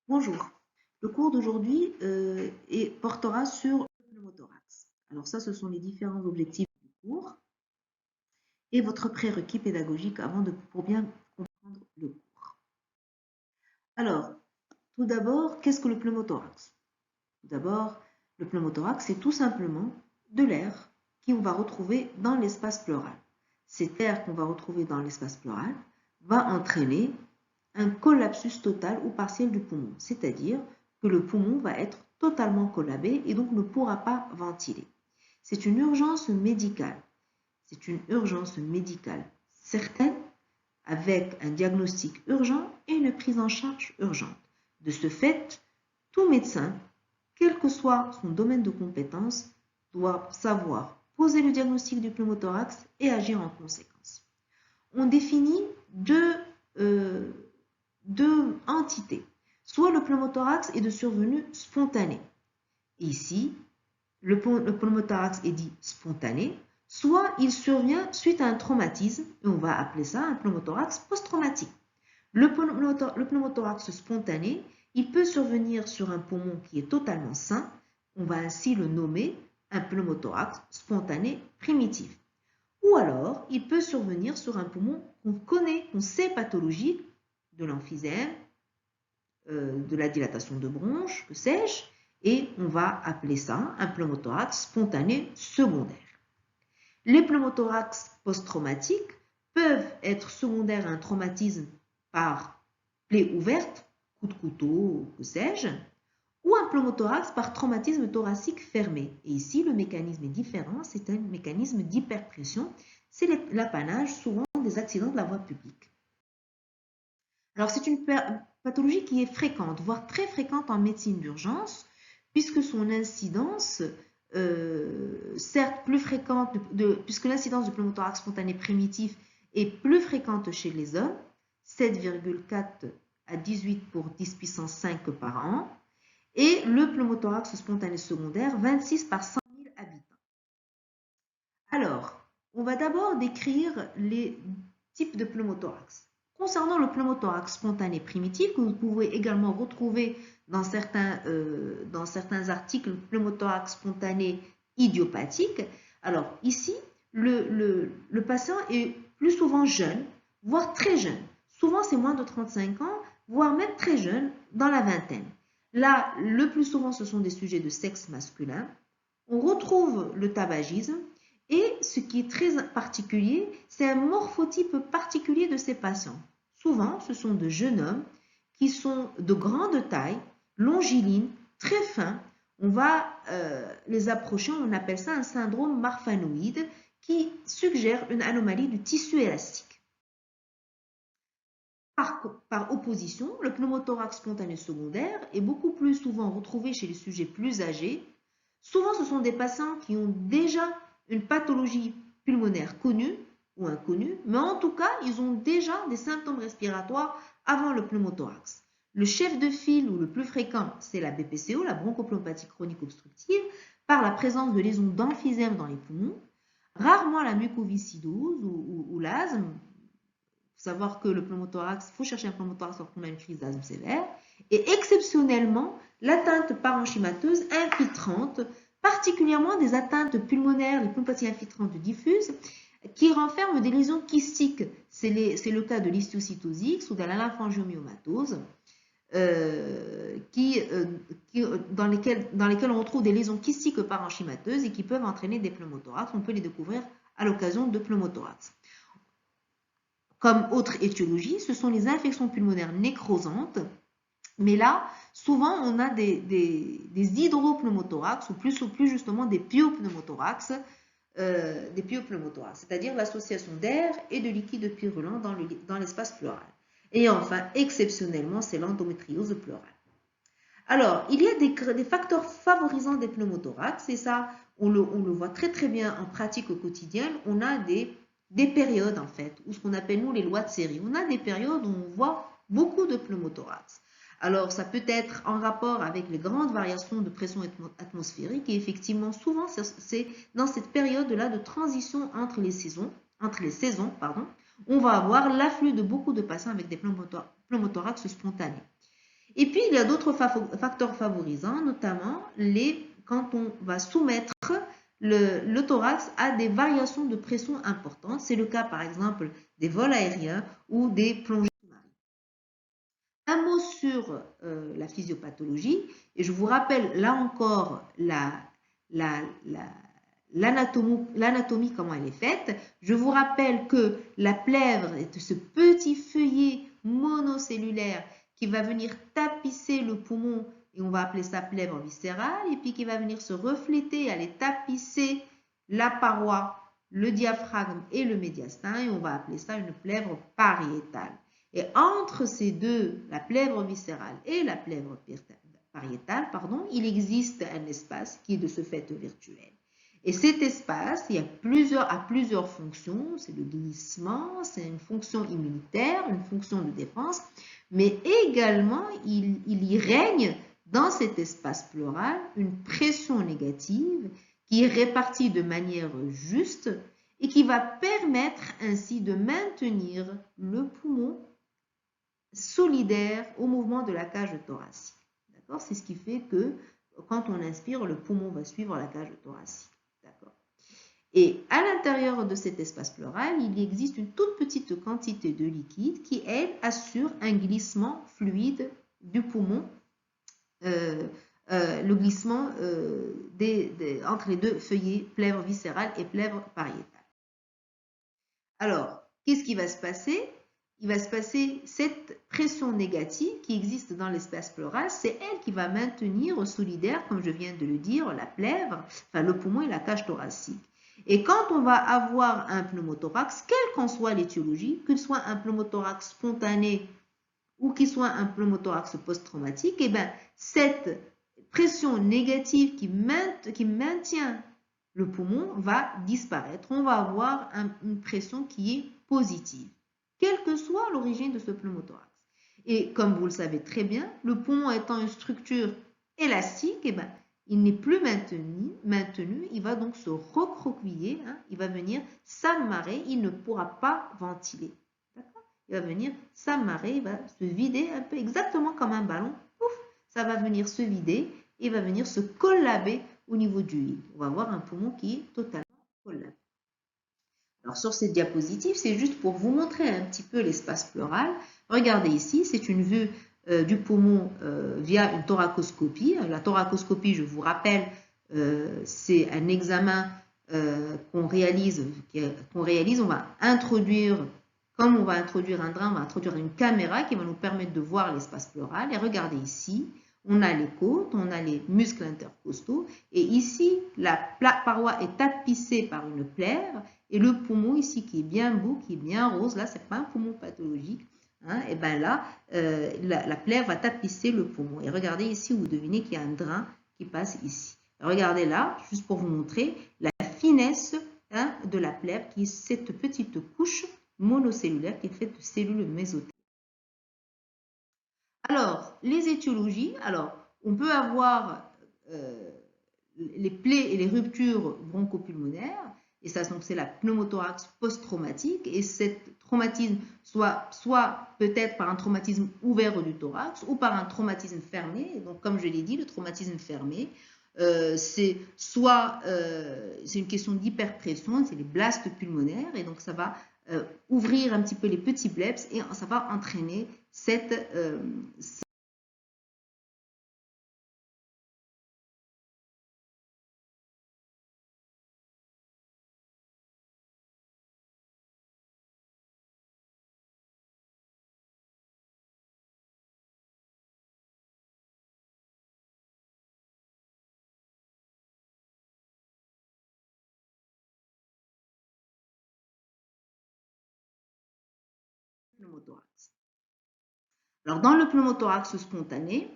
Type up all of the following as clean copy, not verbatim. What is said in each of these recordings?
Bonjour, le cours d'aujourd'hui portera sur le pneumothorax. Alors ça, ce sont les différents objectifs du cours et votre prérequis pédagogique pour bien comprendre le cours. Alors, tout d'abord, qu'est-ce que le pneumothorax? Tout d'abord, le pneumothorax, c'est tout simplement de l'air qu'on va retrouver dans l'espace pleural. Cet air qu'on va retrouver dans l'espace pleural va entraîner un collapsus total ou partiel du poumon, c'est-à-dire que le poumon va être totalement collabé et donc ne pourra pas ventiler. C'est une urgence médicale. C'est une urgence médicale certaine avec un diagnostic urgent et une prise en charge urgente. De ce fait, tout médecin, quel que soit son domaine de compétence, doit savoir poser le diagnostic du pneumothorax et agir en conséquence. On définit deux entités. Soit le pneumothorax est de survenue spontanée. Ici, le pneumothorax est dit spontané, soit il survient suite à un traumatisme, et on va appeler ça un pneumothorax post-traumatique. Le pneumothorax spontané, il peut survenir sur un poumon qui est totalement sain, on va ainsi le nommer un pneumothorax spontané primitif. Ou alors, il peut survenir sur un poumon qu'on connaît, qu'on sait pathologique, de l'emphysème, de la dilatation de bronches, que sais-je, et on va appeler ça un pneumothorax spontané secondaire. Les pneumothorax post-traumatiques peuvent être secondaires à un traumatisme par plaie ouverte, coup de couteau, que sais-je, ou un pneumothorax par traumatisme thoracique fermé. Et ici, le mécanisme est différent, c'est un mécanisme d'hyperpression, c'est l'apanage souvent des accidents de la voie publique. Alors, c'est une pathologie qui est fréquente, voire très fréquente en médecine d'urgence, puisque son incidence, certes plus fréquente, puisque l'incidence du pneumothorax spontané primitif est plus fréquente chez les hommes, 7,4 à 18 pour 10 puissance 5 par an, et le pneumothorax spontané secondaire, 26 par 100 000 habitants. Alors, on va d'abord décrire les types de pneumothorax. Concernant le pneumothorax spontané primitif, que vous pouvez également retrouver dans certains articles, pneumothorax spontané idiopathique. Alors ici, le patient est plus souvent jeune, voire très jeune. Souvent, c'est moins de 35 ans, voire même très jeune, dans la vingtaine. Là, le plus souvent, ce sont des sujets de sexe masculin. On retrouve le tabagisme et ce qui est très particulier, c'est un morphotype particulier de ces patients. Souvent, ce sont de jeunes hommes qui sont de grande taille, longilines, très fins. On va les approcher, on appelle ça un syndrome marfanoïde qui suggère une anomalie du tissu élastique. Par opposition, le pneumothorax spontané secondaire est beaucoup plus souvent retrouvé chez les sujets plus âgés. Souvent, ce sont des patients qui ont déjà une pathologie pulmonaire connue ou inconnue, mais en tout cas, ils ont déjà des symptômes respiratoires avant le pneumothorax. Le chef de file ou le plus fréquent, c'est la BPCO, la bronchopneumopathie chronique obstructive, par la présence de lésions d'emphysème dans les poumons, rarement la mucoviscidose ou l'asthme. Il faut savoir que le pneumothorax, il faut chercher un pneumothorax lorsqu'on a une crise d'asthme sévère, et exceptionnellement, l'atteinte parenchymateuse infiltrante, particulièrement des atteintes pulmonaires, les pneumopathies infiltrantes diffuses, qui renferment des lésions kystiques. C'est le cas de l'histiocytose X ou de la lymphangioméomatose, dans lesquelles on retrouve des lésions kystiques parenchymateuses et qui peuvent entraîner des pneumothorax. On peut les découvrir à l'occasion de pneumothorax. Comme autre étiologie, ce sont les infections pulmonaires nécrosantes. Mais là, souvent, on a des hydropneumothorax ou plus justement des pyopneumothorax, c'est-à-dire l'association d'air et de liquide purulent dans l'espace pleural. Et enfin, exceptionnellement, c'est l'endométriose pleurale. Alors, il y a des facteurs favorisants des pneumothorax, et ça, on le voit très très bien en pratique au quotidien. On a des périodes, en fait, ou ce qu'on appelle, nous, les lois de série. On a des périodes où on voit beaucoup de pneumothorax. Alors, ça peut être en rapport avec les grandes variations de pression atmosphérique, et effectivement, souvent, c'est dans cette période-là de transition entre les saisons, on va avoir l'afflux de beaucoup de patients avec des pneumothorax spontanés. Et puis, il y a d'autres facteurs favorisants, notamment quand on va soumettre le thorax a des variations de pression importantes. C'est le cas, par exemple, des vols aériens ou des plongées sous-marines. Un mot sur la physiopathologie. Et je vous rappelle, là encore, l'anatomie, comment elle est faite. Je vous rappelle que la plèvre est ce petit feuillet monocellulaire qui va venir tapisser le poumon, et on va appeler ça plèvre viscérale, et puis qui va venir se refléter, aller tapisser la paroi, le diaphragme et le médiastin, et on va appeler ça une plèvre pariétale. Et entre ces deux, la plèvre viscérale et la plèvre pariétale, il existe un espace qui est de ce fait virtuel. Et cet espace, il y a plusieurs fonctions. C'est le glissement, c'est une fonction immunitaire, une fonction de défense, mais également, il y règne dans cet espace pleural une pression négative qui est répartie de manière juste et qui va permettre ainsi de maintenir le poumon solidaire au mouvement de la cage thoracique. D'accord? C'est ce qui fait que quand on inspire, le poumon va suivre la cage thoracique. D'accord? Et à l'intérieur de cet espace pleural, il existe une toute petite quantité de liquide qui, elle, assure un glissement fluide du poumon, le glissement entre les deux feuillets, plèvre viscérale et plèvre pariétale. Alors, qu'est-ce qui va se passer? Il va se passer cette pression négative qui existe dans l'espace pleural, c'est elle qui va maintenir solidaire, comme je viens de le dire, la plèvre, enfin le poumon et la cage thoracique. Et quand on va avoir un pneumothorax, quelle qu'en soit l'étiologie, que ce soit un pneumothorax spontané ou qu'il soit un pneumothorax post-traumatique, eh bien, cette pression négative qui maintient le poumon va disparaître. On va avoir une pression qui est positive, quelle que soit l'origine de ce pneumothorax. Et comme vous le savez très bien, le poumon étant une structure élastique, eh ben, il n'est plus maintenu, il va donc se recroqueviller, il va venir s'amarrer, il ne pourra pas ventiler. Il va venir s'amarrer, il va se vider un peu exactement comme un ballon. Pouf, ça va venir se vider et va venir se collaber au niveau du hile. On va avoir un poumon qui est totalement collabé. Alors sur cette diapositive, c'est juste pour vous montrer un petit peu l'espace pleural. Regardez ici, c'est une vue du poumon via une thoracoscopie. La thoracoscopie, je vous rappelle, c'est un examen qu'on réalise. On va introduire, comme on va introduire un drain, on va introduire une caméra qui va nous permettre de voir l'espace pleural. Et regardez ici, on a les côtes, on a les muscles intercostaux. Et ici, la paroi est tapissée par une plèvre. Et le poumon ici qui est bien beau, qui est bien rose, là, ce n'est pas un poumon pathologique. Et bien là, la plèvre va tapisser le poumon. Et regardez ici, vous devinez qu'il y a un drain qui passe ici. Regardez là, juste pour vous montrer la finesse de la plèvre, qui est cette petite couche monocellulaire qui est faite de cellules mésotèles. Alors, les étiologies. Alors, on peut avoir les plaies et les ruptures bronchopulmonaires. Et ça, donc, c'est la pneumothorax post-traumatique. Et cet traumatisme, soit peut-être par un traumatisme ouvert du thorax ou par un traumatisme fermé. Et donc, comme je l'ai dit, le traumatisme fermé, c'est une question d'hyperpression, c'est les blastes pulmonaires. Et donc, ça va ouvrir un petit peu les petits bleps et ça va entraîner cette pneumothorax. Alors, dans le pneumothorax spontané,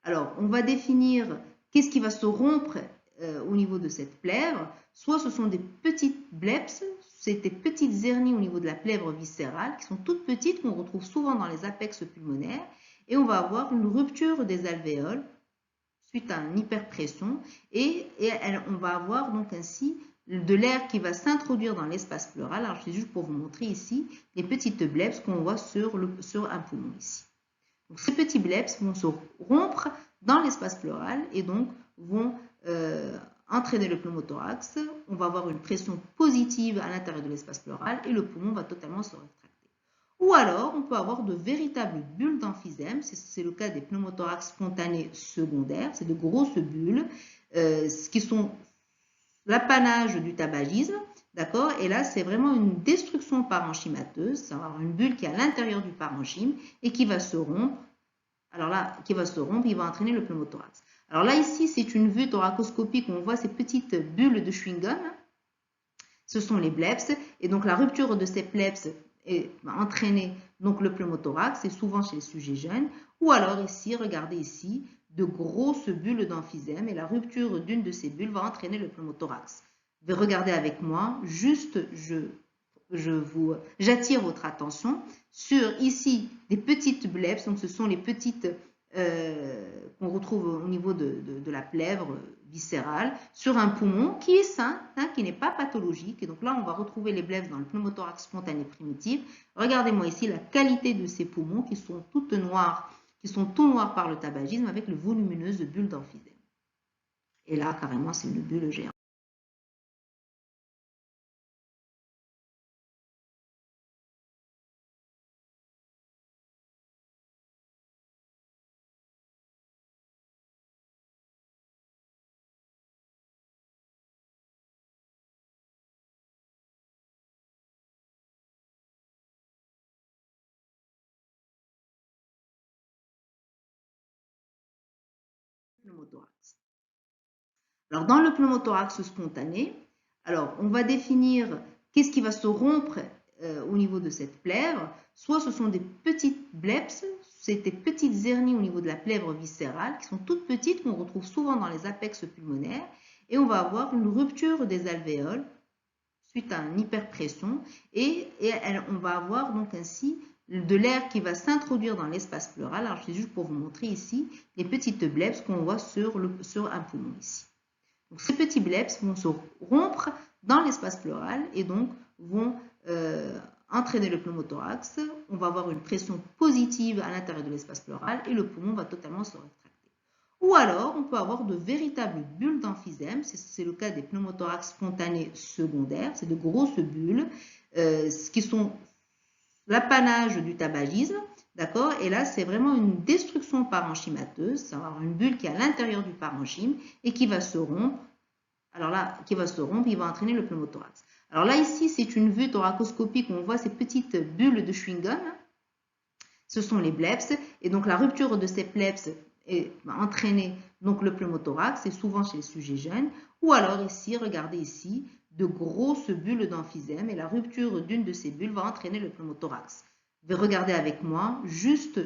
alors, on va définir qu'est-ce qui va se rompre au niveau de cette plèvre. Soit ce sont des petites bleps, c'est des petites hernies au niveau de la plèvre viscérale qui sont toutes petites, qu'on retrouve souvent dans les apex pulmonaires. Et on va avoir une rupture des alvéoles suite à une hyperpression. Et on va avoir donc ainsi de l'air qui va s'introduire dans l'espace pleural. Alors, c'est juste pour vous montrer ici les petites bleps qu'on voit sur un poumon ici. Donc, ces petits bleps vont se rompre dans l'espace pleural et donc vont entraîner le pneumothorax. On va avoir une pression positive à l'intérieur de l'espace pleural et le poumon va totalement se rétracter. Ou alors, on peut avoir de véritables bulles d'emphysème. C'est le cas des pneumothorax spontanés secondaires. C'est de grosses bulles qui sont l'apanage du tabagisme. D'accord? Et là, c'est vraiment une destruction parenchymateuse. C'est une bulle qui est à l'intérieur du parenchyme et qui va se rompre. Alors là, qui va se rompre, il va entraîner le pneumothorax. Alors là, ici, c'est une vue thoracoscopique où on voit ces petites bulles de chewing-gum. Ce sont les bleps. Et donc, la rupture de ces bleps va entraîner donc, le pneumothorax, c'est souvent chez les sujets jeunes. Ou alors ici, regardez ici, de grosses bulles d'emphysème et la rupture d'une de ces bulles va entraîner le pneumothorax. Regardez avec moi, juste j'attire votre attention sur ici des petites bleps, donc ce sont les petites qu'on retrouve au niveau de la plèvre viscérale, sur un poumon qui est sain, hein, qui n'est pas pathologique. Et donc là, on va retrouver les bleps dans le pneumothorax spontané primitif. Regardez-moi ici la qualité de ces poumons qui sont toutes noires, qui sont tout noirs par le tabagisme avec le volumineuse bulle d'emphysème. Et là, carrément, c'est une bulle géante. Pneumothorax. Alors, dans le pneumothorax spontané, alors, on va définir qu'est-ce qui va se rompre au niveau de cette plèvre. Soit ce sont des petites bleps, c'est des petites hernies au niveau de la plèvre viscérale qui sont toutes petites, qu'on retrouve souvent dans les apex pulmonaires. Et on va avoir une rupture des alvéoles suite à une hyperpression et on va avoir donc ainsi de l'air qui va s'introduire dans l'espace pleural. Alors, c'est juste pour vous montrer ici les petites bleps qu'on voit sur un poumon ici. Donc, ces petits bleps vont se rompre dans l'espace pleural et donc vont entraîner le pneumothorax. On va avoir une pression positive à l'intérieur de l'espace pleural et le poumon va totalement se rétracter. Ou alors, on peut avoir de véritables bulles d'emphysème. C'est le cas des pneumothorax spontanés secondaires. C'est de grosses bulles qui sont l'apanage du tabagisme. D'accord? Et là, c'est vraiment une destruction parenchymateuse. C'est une bulle qui est à l'intérieur du parenchyme et qui va se rompre. Alors là, qui va se rompre, il va entraîner le pneumothorax. Alors là, ici, c'est une vue thoracoscopique où on voit ces petites bulles de chewing-gum. Ce sont les bleps. Et donc, la rupture de ces bleps va entraîner donc, le pneumothorax, c'est souvent chez les sujets jeunes. Ou alors ici, regardez ici, de grosses bulles d'emphysème et la rupture d'une de ces bulles va entraîner le pneumothorax. Regardez avec moi, juste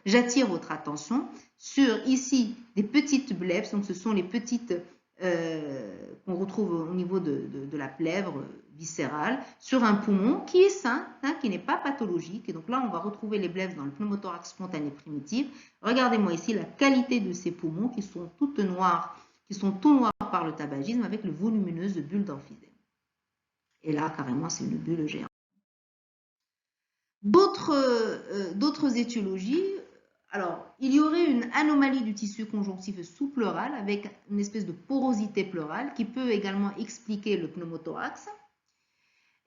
j'attire votre attention sur ici des petites bleps, donc ce sont les petites qu'on retrouve au niveau de la plèvre viscérale, sur un poumon qui est sain, hein, qui n'est pas pathologique. Et donc là, on va retrouver les bleps dans le pneumothorax spontané primitif. Regardez-moi ici la qualité de ces poumons qui sont toutes noires, qui sont tout noirs par le tabagisme avec le volumineuse bulle d'emphysème. Et là, carrément, c'est une bulle géante. D'autres étiologies, alors, il y aurait une anomalie du tissu conjonctif sous-pleural avec une espèce de porosité pleurale qui peut également expliquer le pneumothorax.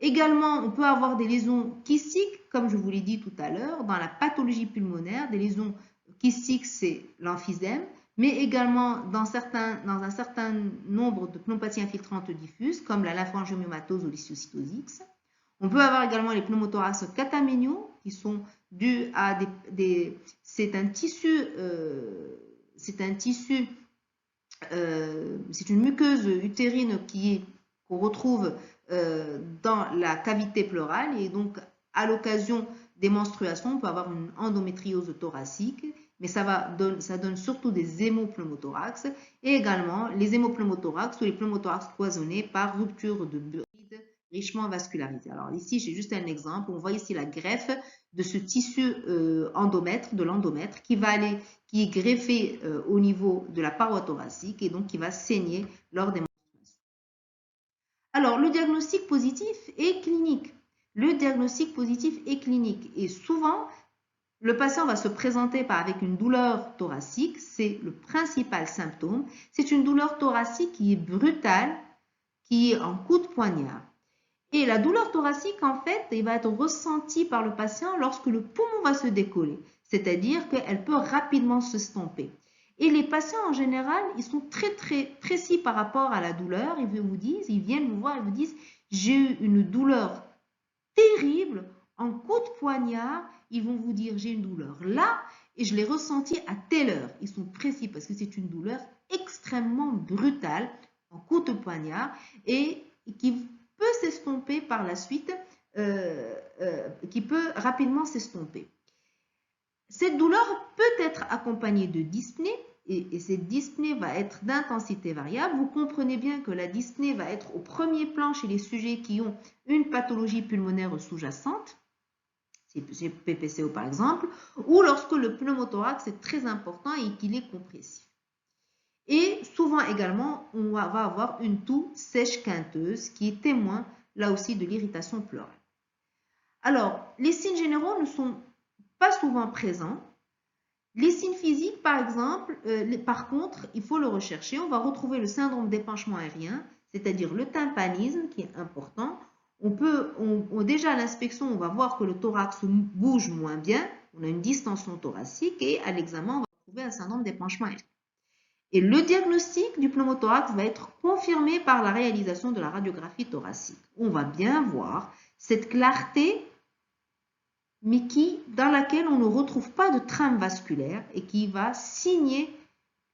Également, on peut avoir des lésions kystiques, comme je vous l'ai dit tout à l'heure, dans la pathologie pulmonaire. Des lésions kystiques, c'est l'emphysème, mais également dans un certain nombre de pneumopathies infiltrantes diffuses, comme la lymphangiomématose ou l'histiocytose. On peut avoir également les pneumothorax cataméniaux qui sont dus à c'est une muqueuse utérine qu'on retrouve dans la cavité pleurale et donc à l'occasion des menstruations, on peut avoir une endométriose thoracique, mais ça donne surtout des hémopneumothorax et également les hémopneumothorax ou les pneumothorax cloisonnés par rupture de buride richement vascularisé. Alors ici, j'ai juste un exemple. On voit ici la greffe de ce tissu endomètre, de l'endomètre, qui est greffé au niveau de la paroi thoracique et donc qui va saigner lors des menstruations. Alors, le diagnostic positif est clinique. Le diagnostic positif est clinique et souvent, le patient va se présenter avec une douleur thoracique, c'est le principal symptôme. C'est une douleur thoracique qui est brutale, qui est en coup de poignard. Et la douleur thoracique, en fait, elle va être ressentie par le patient lorsque le poumon va se décoller, c'est-à-dire qu'elle peut rapidement s'estomper. Et les patients, en général, ils sont très, très précis par rapport à la douleur. Ils viennent vous voir et vous disent, j'ai eu une douleur terrible, en coup de poignard. Ils vont vous dire, j'ai une douleur là et je l'ai ressentie à telle heure. Ils sont précis parce que c'est une douleur extrêmement brutale, en coup de poignard, et qui peut s'estomper par la suite, qui peut rapidement s'estomper. Cette douleur peut être accompagnée de dyspnée, et cette dyspnée va être d'intensité variable. Vous comprenez bien que la dyspnée va être au premier plan chez les sujets qui ont une pathologie pulmonaire sous-jacente, c'est PPCO par exemple, ou lorsque le pneumothorax est très important et qu'il est compressif. Et souvent également, on va avoir une toux sèche quinteuse qui est témoin là aussi de l'irritation pleurale. Alors, les signes généraux ne sont pas souvent présents. Les signes physiques, par exemple, par contre, il faut le rechercher. On va retrouver le syndrome d'épanchement aérien, c'est-à-dire le tympanisme qui est important. Déjà à l'inspection, on va voir que le thorax bouge moins bien. On a une distension thoracique et à l'examen, on va trouver un syndrome d'épanchement aérien. Et le diagnostic du pneumothorax va être confirmé par la réalisation de la radiographie thoracique. On va bien voir cette clarté, mais dans laquelle on ne retrouve pas de trame vasculaire et qui va signer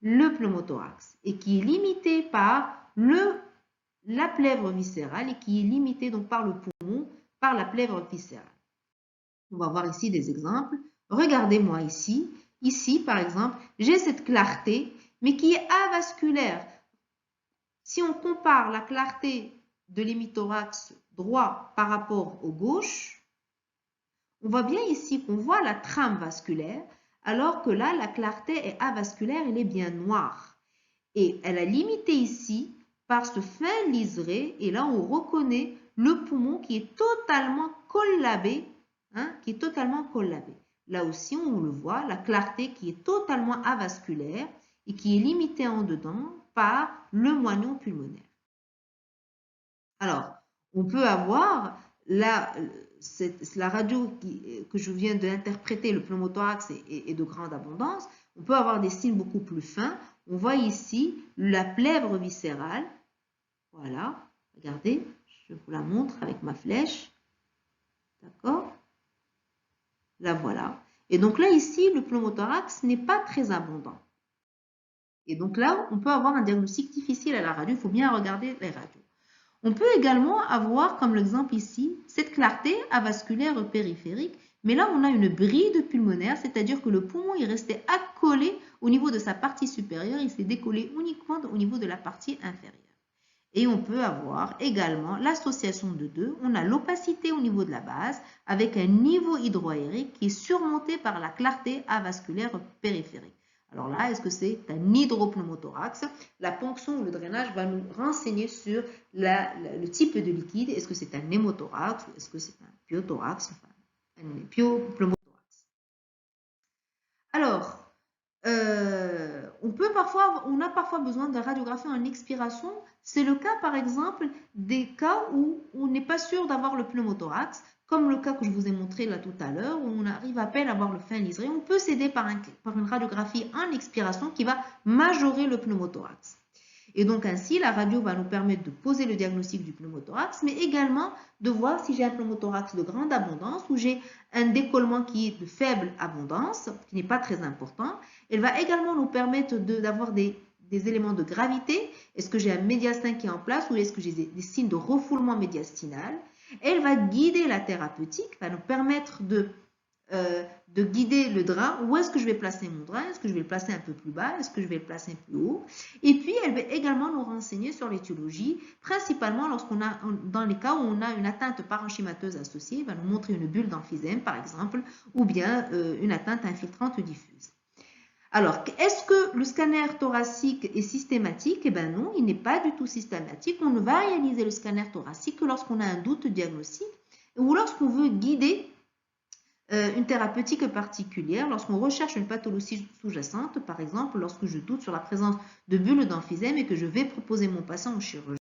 le pneumothorax et qui est limité par la plèvre viscérale et qui est limité donc par le poumon, par la plèvre viscérale. On va voir ici des exemples. Regardez-moi ici. Ici, par exemple, j'ai cette clarté, mais qui est avasculaire. Si on compare la clarté de l'hémithorax droit par rapport au gauche, on voit bien ici qu'on voit la trame vasculaire, alors que là, la clarté est avasculaire, elle est bien noire. Et elle a limité ici par ce fin liseré, et là, on reconnaît le poumon qui est totalement collabé, Là aussi, on le voit, la clarté qui est totalement avasculaire et qui est limitée en dedans par le moignon pulmonaire. Alors, on peut avoir la radio que je viens d'interpréter, le pneumothorax est de grande abondance. On peut avoir des signes beaucoup plus fins. On voit ici la plèvre viscérale. Voilà, regardez, je vous la montre avec ma flèche. D'accord? La voilà. Et donc là, ici, le pneumothorax n'est pas très abondant. Et donc là, on peut avoir un diagnostic difficile à la radio. Il faut bien regarder les radios. On peut également avoir, comme l'exemple ici, cette clarté avasculaire périphérique, mais là on a une bride pulmonaire, c'est-à-dire que le poumon est resté accolé au niveau de sa partie supérieure, il s'est décollé uniquement au niveau de la partie inférieure. Et on peut avoir également l'association de deux, on a l'opacité au niveau de la base avec un niveau hydroaérique qui est surmonté par la clarté avasculaire périphérique. Alors là, est-ce que c'est un hydropneumothorax? La ponction ou le drainage va nous renseigner sur le type de liquide. Est-ce que c'est un hémothorax ou est-ce que c'est un pyothorax? Enfin, un pyopneumothorax. Alors, on a parfois besoin de radiographie en expiration. C'est le cas, par exemple, des cas où on n'est pas sûr d'avoir le pneumothorax, comme le cas que je vous ai montré là tout à l'heure, où on arrive à peine à avoir le fin liseré. On peut s'aider par une radiographie en expiration qui va majorer le pneumothorax. Et donc ainsi, la radio va nous permettre de poser le diagnostic du pneumothorax, mais également de voir si j'ai un pneumothorax de grande abondance ou j'ai un décollement qui est de faible abondance, qui n'est pas très important. Elle va également nous permettre d'avoir des éléments de gravité. Est-ce que j'ai un médiastin qui est en place ou est-ce que j'ai des signes de refoulement médiastinal? Elle va guider la thérapeutique, va nous permettre de guider le drain. Où est-ce que je vais placer mon drain? Est-ce que je vais le placer un peu plus bas? Est-ce que je vais le placer plus haut? Et puis, elle va également nous renseigner sur l'étiologie, principalement dans les cas où on a une atteinte parenchymateuse associée. Elle va nous montrer une bulle d'emphysème, par exemple, ou bien une atteinte infiltrante diffuse. Alors, est-ce que le scanner thoracique est systématique? Eh bien non, il n'est pas du tout systématique. On ne va réaliser le scanner thoracique que lorsqu'on a un doute diagnostique ou lorsqu'on veut guider une thérapeutique particulière lorsqu'on recherche une pathologie sous-jacente, par exemple lorsque je doute sur la présence de bulles d'emphysème et que je vais proposer mon patient au chirurgien.